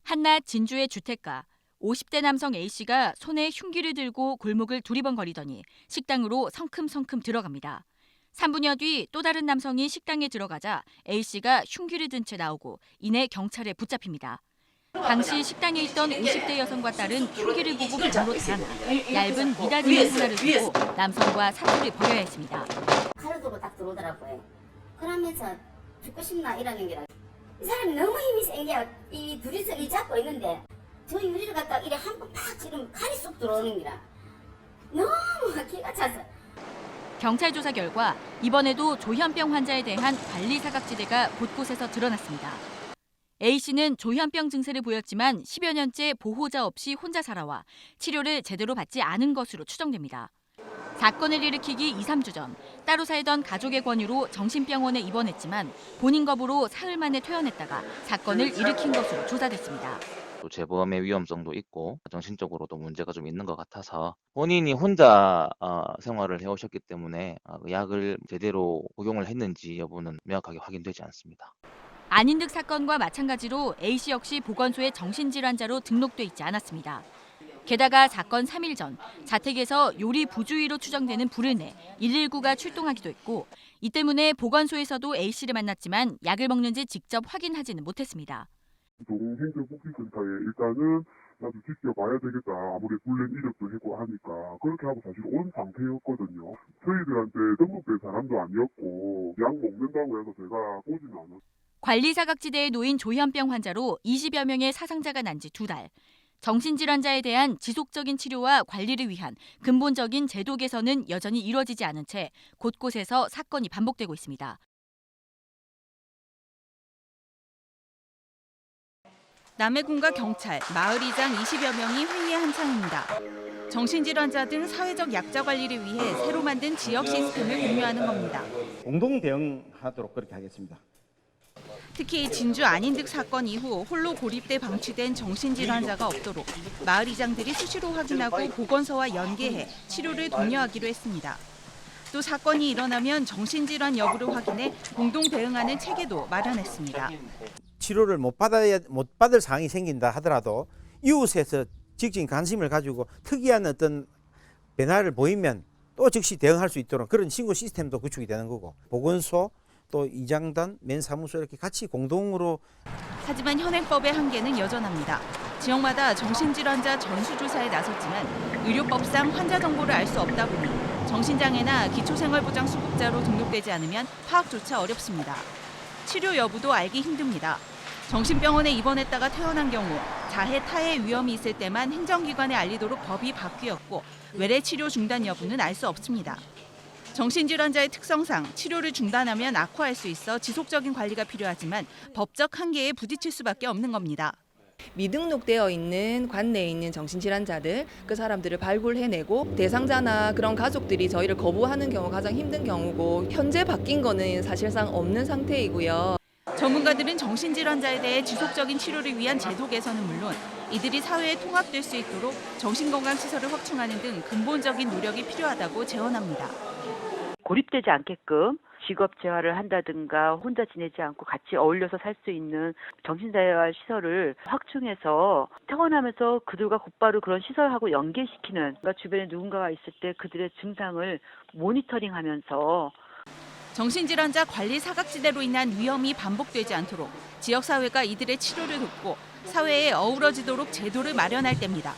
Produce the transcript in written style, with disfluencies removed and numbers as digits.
한낮 진주의 주택가. 50대 남성 A씨가 손에 흉기를 들고 골목을 두리번거리더니 식당으로 성큼성큼 들어갑니다. 3분여 뒤 또 다른 남성이 식당에 들어가자 A씨가 흉기를 든 채 나오고 이내 경찰에 붙잡힙니다. 당시 식당에 있던 50대 여성과 딸은 흉기를 보고 방으로 달아나 얇은 미닫이 하나를 들고 남성과 사투를 벌여야 했습니다. 칼을 들고 딱 들어오더라고요. 그러면서 죽고 싶나 이러는 게라. 이 사람이 너무 힘이 센 게 이 둘이서 이 잡고 있는데 저 유리를 갖다 이래 한 번 팍 치르면 칼이 쏙 들어오는 게라. 너무 기가 차서. 경찰 조사 결과 이번에도 조현병 환자에 대한 관리 사각지대가 곳곳에서 드러났습니다. A씨는 조현병 증세를 보였지만 10여 년째 보호자 없이 혼자 살아와 치료를 제대로 받지 않은 것으로 추정됩니다. 사건을 일으키기 2~3주 전 따로 살던 가족의 권유로 정신병원에 입원했지만 본인 거부로 사흘 만에 퇴원했다가 사건을 일으킨 것으로 조사됐습니다. 또 재범의 위험성도 있고 정신적으로도 문제가 좀 있는 것 같아서 본인이 혼자 생활을 해오셨기 때문에 약을 제대로 복용을 했는지 여부는 명확하게 확인되지 않습니다. 안인득 사건과 마찬가지로 A씨 역시 보건소에 정신질환자로 등록돼 있지 않았습니다. 게다가 사건 3일 전 자택에서 요리 부주의로 추정되는 불을 내 119가 출동하기도 했고 이 때문에 보건소에서도 A씨를 만났지만 약을 먹는지 직접 확인하지는 못했습니다. 동행정복지센터에 일단은 나도 지켜봐야 되겠다. 아무리 훈련 이력도 하고 하니까 그렇게 하고 사실 온 상태였거든요. 저희들한테 등록된 사람도 아니었고 약 먹는다고 해서 제가 보지는 않았어요. 관리 사각지대에 놓인 조현병 환자로 20여 명의 사상자가 난 지 2달. 정신질환자에 대한 지속적인 치료와 관리를 위한 근본적인 제도 개선은 여전히 이루어지지 않은 채 곳곳에서 사건이 반복되고 있습니다. 남해군과 경찰, 마을이장 20여 명이 회의에 한창입니다. 정신질환자 등 사회적 약자 관리를 위해 새로 만든 지역 시스템을 공유하는 겁니다. 공동 대응하도록 그렇게 하겠습니다. 특히 진주 안인득 사건 이후 홀로 고립돼 방치된 정신질환자가 없도록 마을이장들이 수시로 확인하고 보건소와 연계해 치료를 독려하기로 했습니다. 또 사건이 일어나면 정신질환 여부를 확인해 공동 대응하는 체계도 마련했습니다. 치료를 못 받을 상황이 생긴다 하더라도 이웃에서 직접적인 관심을 가지고 특이한 어떤 변화를 보이면 또 즉시 대응할 수 있도록 그런 신고 시스템도 구축이 되는 거고 보건소 또 이장단, 맨사무소 이렇게 같이 공동으로. 하지만 현행법의 한계는 여전합니다. 지역마다 정신질환자 전수조사에 나섰지만 의료법상 환자 정보를 알 수 없다 보니 정신장애나 기초생활보장 수급자로 등록되지 않으면 파악조차 어렵습니다. 치료 여부도 알기 힘듭니다. 정신병원에 입원했다가 퇴원한 경우 자해 타해 위험이 있을 때만 행정기관에 알리도록 법이 바뀌었고 외래 치료 중단 여부는 알 수 없습니다. 정신질환자의 특성상 치료를 중단하면 악화할 수 있어 지속적인 관리가 필요하지만 법적 한계에 부딪힐 수밖에 없는 겁니다. 미등록되어 있는 관내에 있는 정신질환자들, 그 사람들을 발굴해내고 대상자나 그런 가족들이 저희를 거부하는 경우가 가장 힘든 경우고 현재 바뀐 거는 사실상 없는 상태이고요. 전문가들은 정신질환자에 대해 지속적인 치료를 위한 제도 개선은 물론 이들이 사회에 통합될 수 있도록 정신건강시설을 확충하는 등 근본적인 노력이 필요하다고 제언합니다. 고립되지 않게끔 직업 재활을 한다든가 혼자 지내지 않고 같이 어울려서 살 수 있는 정신재활 시설을 확충해서 퇴원하면서 그들과 곧바로 그런 시설하고 연계시키는, 그러니까 주변에 누군가가 있을 때 그들의 증상을 모니터링하면서 정신질환자 관리 사각지대로 인한 위험이 반복되지 않도록 지역사회가 이들의 치료를 돕고 사회에 어우러지도록 제도를 마련할 때입니다.